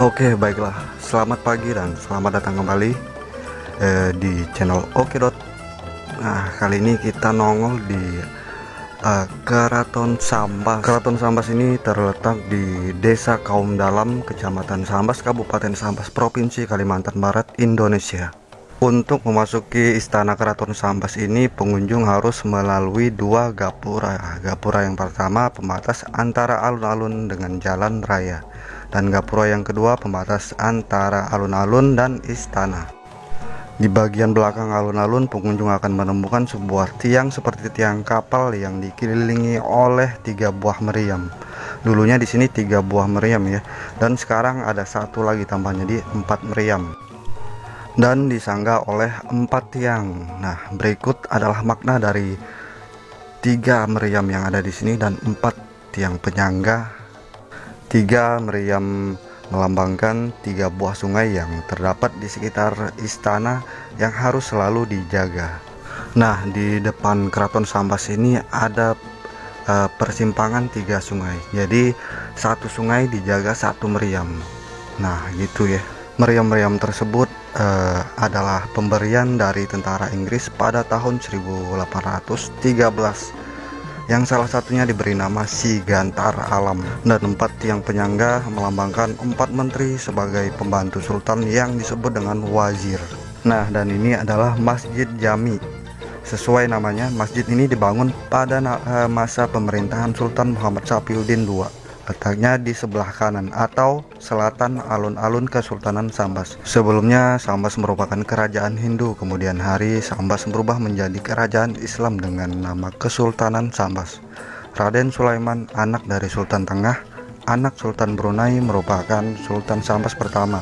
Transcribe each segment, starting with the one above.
Oke, baiklah. Selamat pagi dan selamat datang kembali di channel Okedot. Nah, kali ini kita nongol di Keraton Sambas. Keraton Sambas ini terletak di Desa Kaum Dalam, Kecamatan Sambas, Kabupaten Sambas, Provinsi Kalimantan Barat, Indonesia. Untuk memasuki Istana Keraton Sambas ini, pengunjung harus melalui dua gapura. Gapura yang pertama pembatas antara alun-alun dengan jalan raya, dan gapura yang kedua pembatas antara alun-alun dan istana. Di bagian belakang alun-alun, pengunjung akan menemukan sebuah tiang seperti tiang kapal yang dikelilingi oleh 3 buah meriam. Dulunya di sini 3 buah meriam ya, dan sekarang ada satu lagi tambahnya, di 4 meriam, dan disanggah oleh 4 tiang. Nah, berikut adalah makna dari 3 meriam yang ada di sini dan 4 tiang penyangga. 3 meriam melambangkan 3 buah sungai yang terdapat di sekitar istana yang harus selalu dijaga. Nah, di depan Keraton Sambas ini ada persimpangan 3 sungai. Jadi satu sungai dijaga 1 meriam. Nah, gitu ya. Meriam-meriam tersebut adalah pemberian dari tentara Inggris pada tahun 1813, yang salah satunya diberi nama Sigantar Alam, dan 4 tiang penyangga melambangkan 4 menteri sebagai pembantu sultan yang disebut dengan wazir. Nah, dan ini adalah Masjid Jami. Sesuai namanya, masjid ini dibangun pada masa pemerintahan Sultan Muhammad Sapiuddin II. Letaknya di sebelah kanan atau selatan alun-alun Kesultanan Sambas. Sebelumnya Sambas merupakan kerajaan Hindu, kemudian hari Sambas berubah menjadi kerajaan Islam dengan nama Kesultanan Sambas. Raden Sulaiman, anak dari Sultan Tengah, anak Sultan Brunei, merupakan Sultan Sambas pertama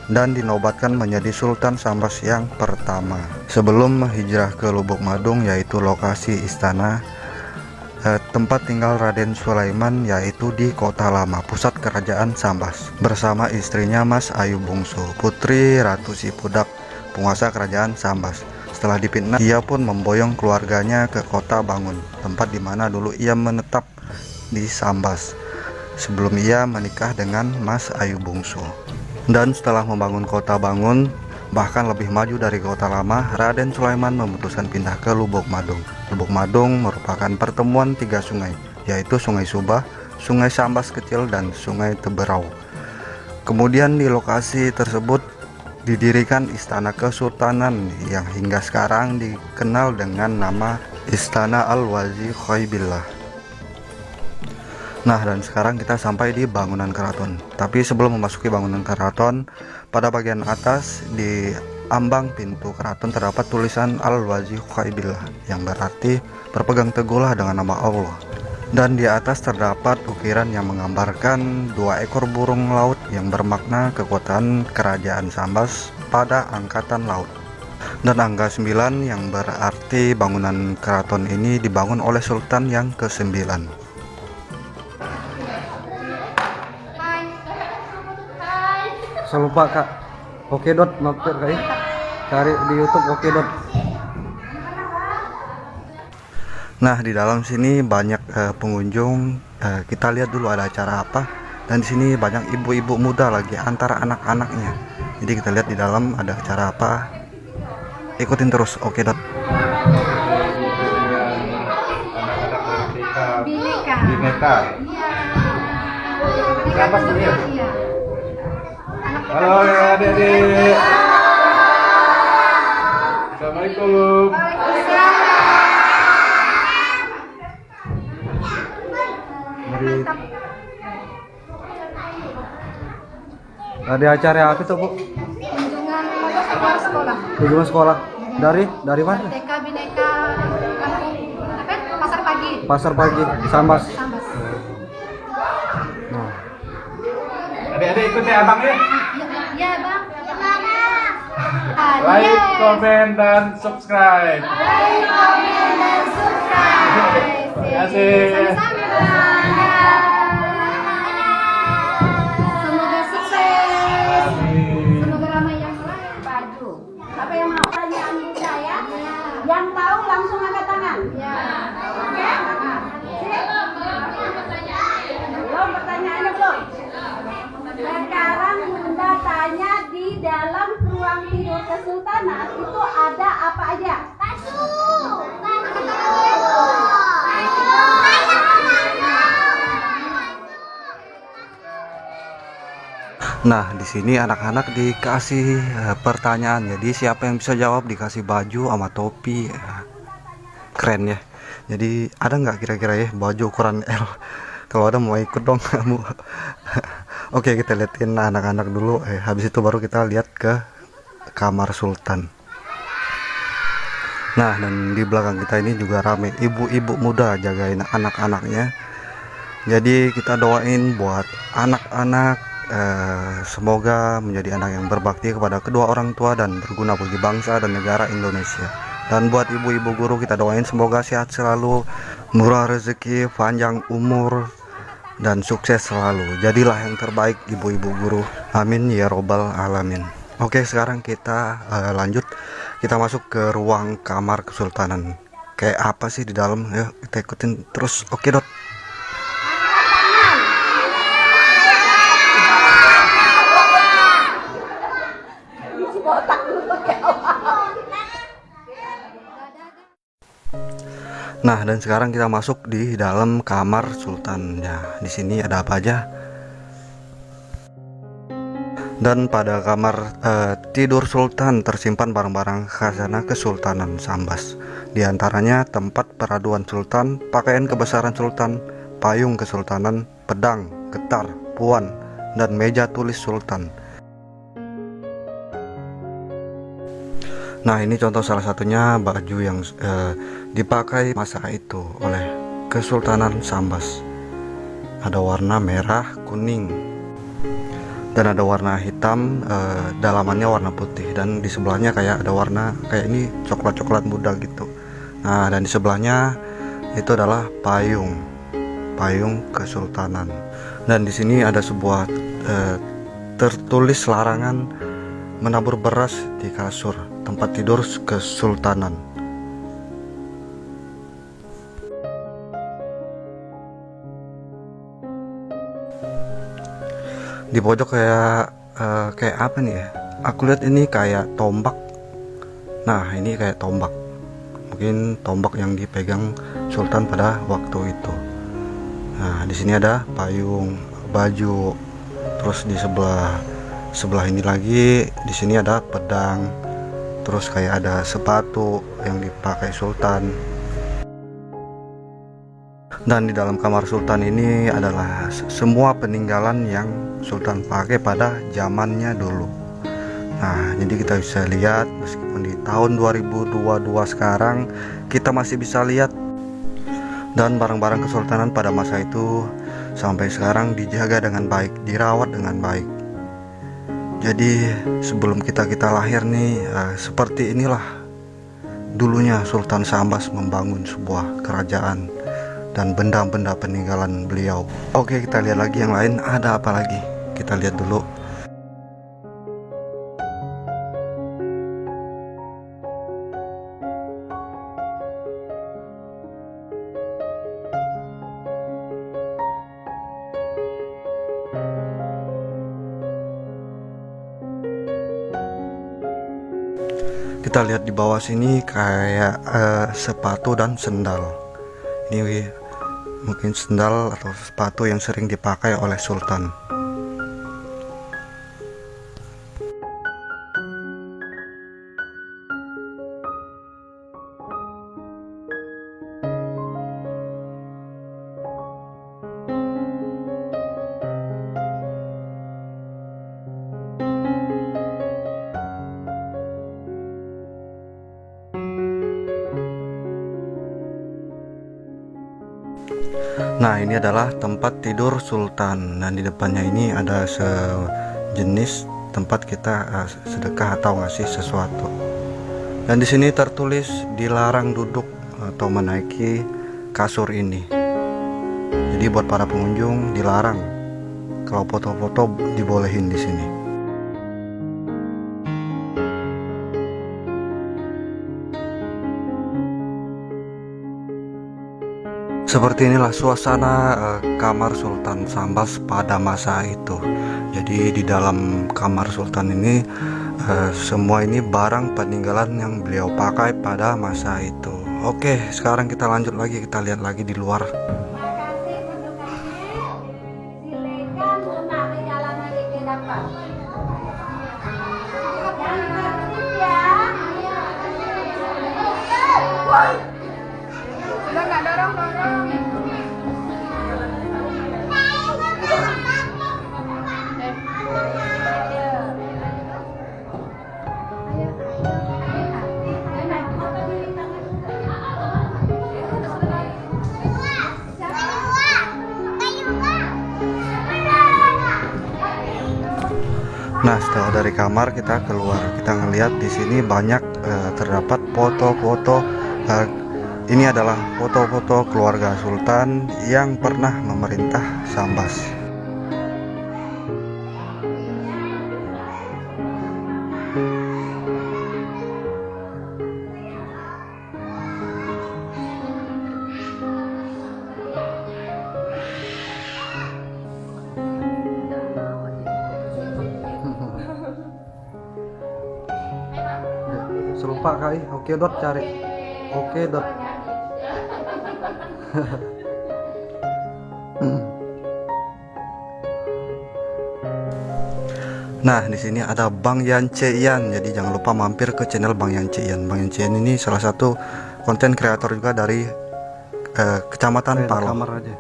dan dinobatkan menjadi Sultan Sambas yang pertama. Sebelum hijrah ke Lubuk Madung, yaitu lokasi istana tempat tinggal Raden Sulaiman, yaitu di Kota Lama, pusat kerajaan Sambas, bersama istrinya Mas Ayu Bungsu, putri Ratu Sipudak, penguasa kerajaan Sambas. Setelah dipitnah, ia pun memboyong keluarganya ke Kota Bangun, tempat di mana dulu ia menetap di Sambas sebelum ia menikah dengan Mas Ayu Bungsu. Dan setelah membangun Kota Bangun, bahkan lebih maju dari Kota Lama, Raden Sulaiman memutuskan pindah ke Lubuk Madung. Lubuk Madung merupakan pertemuan 3 sungai, yaitu Sungai Subah, Sungai Sambas Kecil, dan Sungai Teberau. Kemudian di lokasi tersebut didirikan Istana Kesultanan yang hingga sekarang dikenal dengan nama Istana Al-Wazi Khoibillah. Nah, dan sekarang kita sampai di bangunan keraton. Tapi sebelum memasuki bangunan keraton, pada bagian atas di ambang pintu keraton terdapat tulisan Al-Wazi Khoibillah, yang berarti berpegang teguhlah dengan nama Allah. Dan di atas terdapat ukiran yang menggambarkan 2 ekor burung laut yang bermakna kekuatan kerajaan Sambas pada angkatan laut. Dan angka 9 yang berarti bangunan keraton ini dibangun oleh Sultan yang ke-9. Saya lupa kak, Okedot mampir kak, cari di YouTube Okedot. Nah, di dalam sini banyak pengunjung. Kita lihat dulu ada acara apa. Dan di sini banyak ibu-ibu muda lagi antara anak-anaknya. Jadi kita lihat di dalam ada acara apa. Ikutin terus Okedot. Bineka. Siapa sih? Halo ya adik-adik. Assalamualaikum. Mari. Ada acara apa tuh, Bu? Kunjungan sekolah. Kunjungan sekolah. Dari mana? TK Bineka Pasar Pagi. Pasar Pagi, Sambas. Sambas. Nah. Adik-adik ikut ya abang ya. Iya, Bang. Like, comment, dan subscribe. Like, comment, dan subscribe. Terima kasih. Semoga sukses. Semoga ramai yang lain. Baju. Siapa yang mau? Pertanyaan saya. Yang tahu langsung angkat tangan. Ya. Oke? Belum pertanyaannya belum. Sekarang apa aja? Nah, di sini anak-anak dikasih pertanyaan. Jadi siapa yang bisa jawab dikasih baju sama topi. Keren ya. Jadi ada nggak kira-kira ya baju ukuran L? Kalau ada mau ikut dong kamu. Oke, kita liatin anak-anak dulu. Habis itu baru kita lihat ke kamar sultan. Nah, dan di belakang kita ini juga rame ibu-ibu muda jagain anak-anaknya. Jadi kita doain buat anak-anak semoga menjadi anak yang berbakti kepada kedua orang tua dan berguna bagi bangsa dan negara Indonesia. Dan buat ibu-ibu guru kita doain semoga sehat selalu, murah rezeki, panjang umur, dan sukses selalu. Jadilah yang terbaik ibu-ibu guru. Amin ya robbal alamin. Oke, sekarang kita lanjut. Kita masuk ke ruang kamar kesultanan. Kayak apa sih di dalam? Ya, kita ikutin terus. Oke, Dot. Nah, dan sekarang kita masuk di dalam kamar sultan. Ya, di sini ada apa aja? Dan pada kamar tidur sultan tersimpan barang-barang khazanah kesultanan Sambas. Di antaranya tempat peraduan sultan, pakaian kebesaran sultan, payung kesultanan, pedang, getar, puan, dan meja tulis sultan. Nah, ini contoh salah satunya baju yang dipakai masa itu oleh Kesultanan Sambas. Ada warna merah, kuning, dan ada warna hitam, dalamannya warna putih, dan di sebelahnya kayak ada warna kayak ini coklat-coklat muda gitu. Nah, dan di sebelahnya itu adalah payung kesultanan. Dan di sini ada sebuah tertulis larangan menabur beras di kasur tempat tidur kesultanan. Di pojok kayak apa nih ya? Aku lihat ini kayak tombak. Nah, ini kayak tombak. Mungkin tombak yang dipegang sultan pada waktu itu. Nah, di sini ada payung, baju. Terus di sebelah ini lagi, di sini ada pedang. Terus kayak ada sepatu yang dipakai sultan. Dan di dalam kamar sultan ini adalah semua peninggalan yang sultan pakai pada zamannya dulu. Nah, jadi kita bisa lihat meskipun di tahun 2022 sekarang kita masih bisa lihat, dan barang-barang kesultanan pada masa itu sampai sekarang dijaga dengan baik, dirawat dengan baik. Jadi sebelum kita lahir nih, seperti inilah dulunya Sultan Sambas membangun sebuah kerajaan dan benda-benda peninggalan beliau. Oke, kita lihat lagi yang lain, ada apa lagi? Kita lihat dulu. Kita lihat di bawah sini kayak sepatu dan sendal. Ini mungkin sendal atau sepatu yang sering dipakai oleh sultan. Nah, ini adalah tempat tidur sultan, dan di depannya ini ada sejenis tempat kita sedekah atau ngasih sesuatu. Dan di sini tertulis dilarang duduk atau menaiki kasur ini. Jadi buat para pengunjung dilarang. Kalau foto-foto dibolehin di sini. Seperti inilah suasana kamar Sultan Sambas pada masa itu. Jadi di dalam kamar sultan ini Semua ini barang peninggalan yang beliau pakai pada masa itu. Oke, sekarang kita lanjut lagi, kita lihat lagi di luar. Makasih undukannya. Silakan lunak di jalanan di dapat. Yang tertib ya. Sudah nggak dorong-dorong. Nah, setelah dari kamar kita keluar, kita ngelihat di sini banyak terdapat foto-foto. Ini adalah foto-foto keluarga Sultan yang pernah memerintah Sambas. Serupa kali. Oke dot cari. Oke dot. Nah, di sini ada Bang Yan Ceian. Jadi jangan lupa mampir ke channel Bang Yan Ceian. Bang Yan Ceian ini salah satu konten kreator juga dari Kecamatan Di Palo. kamar aja.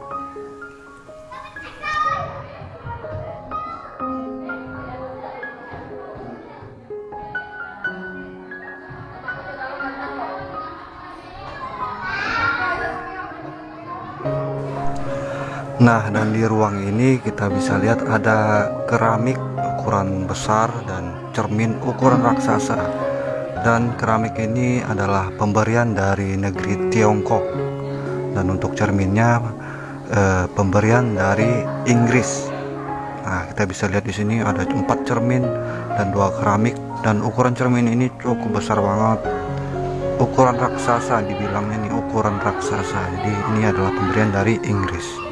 Nah, dan di ruang ini kita bisa lihat ada keramik ukuran besar dan cermin ukuran raksasa. Dan keramik ini adalah pemberian dari negeri Tiongkok. Dan untuk cerminnya pemberian dari Inggris. Nah, kita bisa lihat di sini ada 4 cermin dan 2 keramik, dan ukuran cermin ini cukup besar banget. Ukuran raksasa dibilangnya nih, ukuran raksasa. Jadi ini adalah pemberian dari Inggris.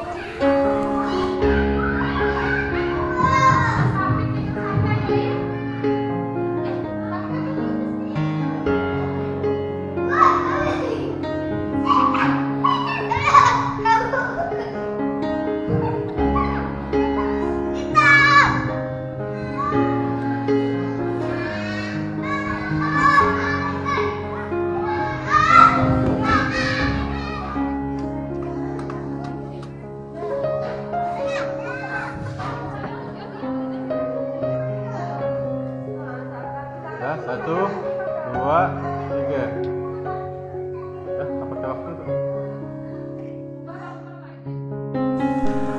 Ya, 1, 2, 3. Apa waktu tuh?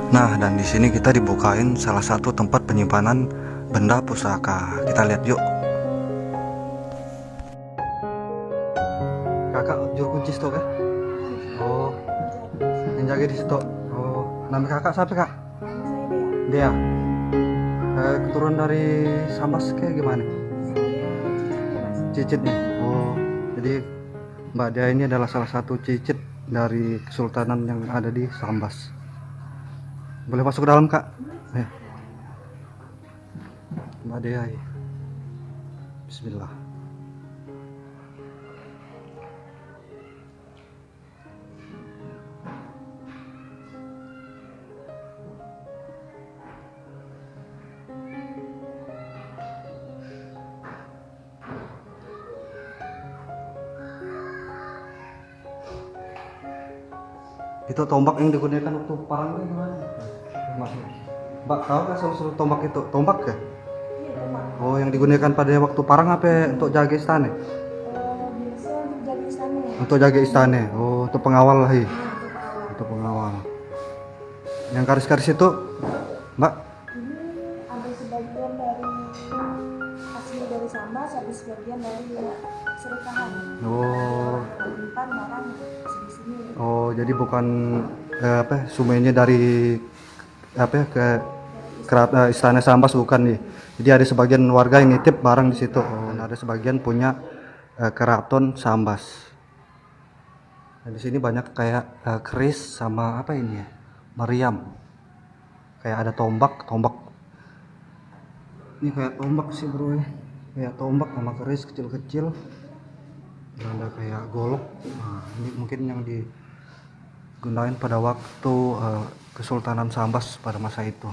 Nah, dan di sini kita dibukain salah satu tempat penyimpanan benda pusaka. Kita lihat yuk. Kakak juru kunci situ kan? Oh, yang jaga di situ. Oh, nama kakak siapa kak? Dia. Keturunan dari Sambas kayak gimana? Cicitnya. Oh, jadi Mbak Dia ini adalah salah satu cicit dari kesultanan yang ada di Sambas. Boleh masuk ke dalam kak? Mbak Dia. Bismillah. Itu tombak yang digunakan waktu perang itu gimana? Mbak tahu nggak seluruh tombak itu? Tombak ya? Oh, yang digunakan pada waktu perang apa untuk jaga istana? Biasa untuk jaga istana. Untuk jaga istana. Oh, untuk pengawal lah ya. Untuk pengawal. Yang garis-garis itu, Mbak? Ini ada sebagian dari asli dari Sambas, ada sebagian dari Serikahan. Oh, Empat barang di sini. oh, jadi bukan sumainya dari ke istana Sambas bukan nih. Jadi ada sebagian warga yang nitip barang di situ. Oh, ada sebagian punya keraton Sambas. Nah, di sini banyak kayak keris sama apa ini ya? Meriam. Kayak ada tombak. Ini kayak tombak sih bro ya. kayak tombak sama keris kecil-kecil. Ada kayak golok. Nah, ini mungkin yang digunakan pada waktu Kesultanan Sambas pada masa itu.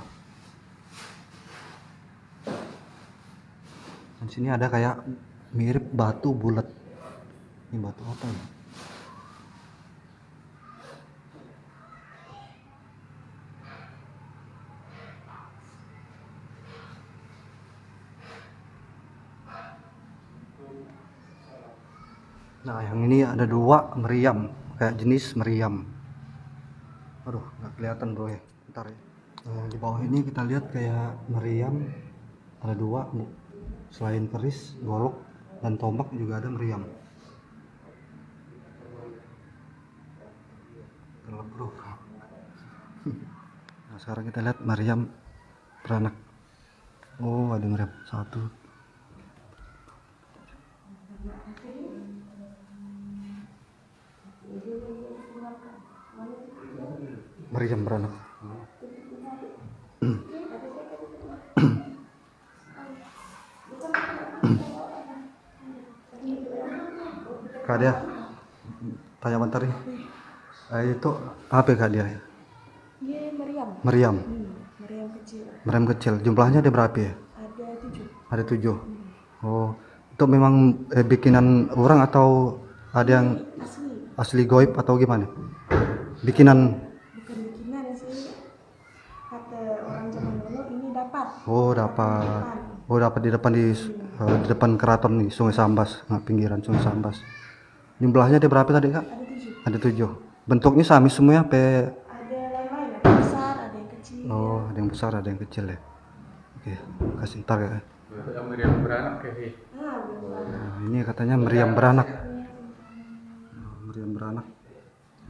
Dan sini ada kayak mirip batu bulat. Ini batu apa ya? Nah, yang ini ada 2 meriam, kayak jenis meriam. Aduh, nggak kelihatan bro ya. Bentar ya. Di bawah ini kita lihat kayak meriam ada 2, selain keris, golok, dan tombak juga ada meriam. Gelap bro. Nah, sekarang kita lihat meriam beranak. Oh, ada meriam 1. Meriam beranak. Kak dia tanya bentar nih. Itu apa Kak dia? Iya, meriam. Meriam. Meriam kecil. Meriam kecil. Jumlahnya ada berapa ya? Ada 7. Ada 7. Oh, itu memang bikinan orang atau ada yang Asli. asli goib atau gimana? Bikinan. Bukan bikinan sih. Kata orang zaman dulu ini dapat. Oh, dapat. Oh, dapat di depan keraton nih, Sungai Sambas, nah, pinggiran Sungai Sambas. Jumlahnya ada berapa tadi, Kak? Ada 7. Ada 7. Bentuknya sami semua apa? Ada lain-lain, ada yang besar, ada yang kecil. Oh, ada yang besar, ada yang kecil ya. Oke, kasih ntar ya. Yang meriam beranak kayak Nah, ini katanya meriam beranak. Nah, meriam beranak.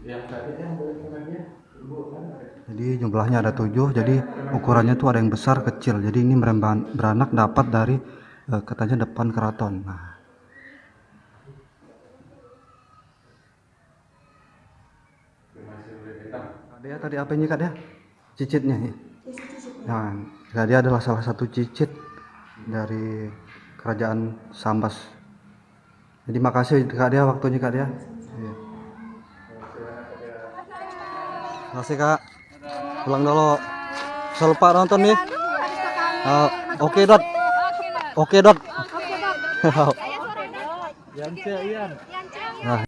yang tadi yang bentuknya ibu kan ada. Jadi jumlahnya ada 7, jadi ukurannya tuh ada yang besar, kecil. Jadi ini meriam beranak dapat dari katanya depan keraton. Nah, Kak Dea tadi apa ini Kak Dea? Cicitnya ya? Nah, Kak Dea adalah salah satu cicit dari kerajaan Sambas. Jadi makasih Kak Dea waktunya Kak Dea. Iya. Makasih Kak. Pulang dulu. Jangan lupa nonton nih. Oke Dot. Oke Dot. Yang Ian. Nah,